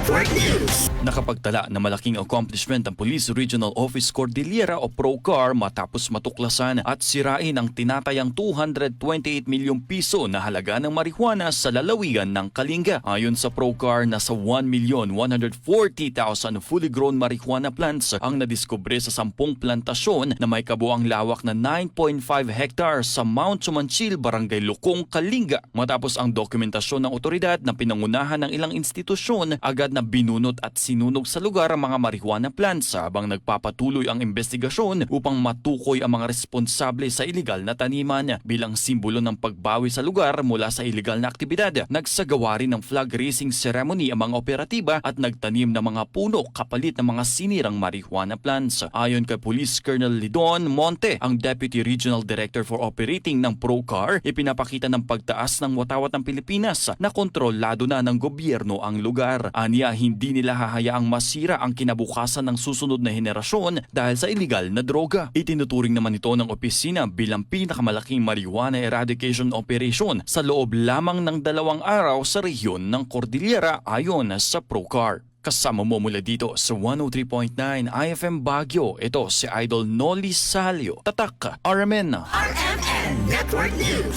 Network News. Nakapagtala na malaking accomplishment ang Police Regional Office Cordillera o PROCAR matapos matuklasan at sirain ang tinatayang 228 milyong piso na halaga ng marijuana sa lalawigan ng Kalinga. Ayon sa PROCAR, nasa 1,140,000 fully grown marijuana plants ang nadiskubre sa 10 plantasyon na may kabuang lawak na 9.5 hectares sa Mount Sumanchil, Barangay Lukong, Kalinga. Matapos ang dokumentasyon ng otoridad na pinangunahan ng ilang institusyon, agad na binunot at sinunog sa lugar ang mga marijuana plants habang nagpapatuloy ang investigasyon upang matukoy ang mga responsable sa iligal na taniman. Bilang simbolo ng pagbawi sa lugar mula sa iligal na aktibidad, nagsagawa rin ng flag raising ceremony ang mga operatiba at nagtanim ng mga puno kapalit ng mga sinirang marijuana plants. Ayon kay Police Colonel Lidon Monte, ang Deputy Regional Director for Operating ng PROCAR, ipinapakita ng pagtaas ng watawat ng Pilipinas na kontrolado na ng gobyerno ang lugar. Aniya, hindi nila hahayaang masira ang kinabukasan ng susunod na henerasyon dahil sa iligal na droga. Itinuturing naman ito ng opisina bilang pinakamalaking marijuana eradication operation sa loob lamang ng 2 araw sa rehiyon ng Cordillera ayon sa PROCAR. Kasama mo mula dito sa 103.9 IFM Baguio, ito si Idol Noli Salio. Tatak, RMN. RMN Network News.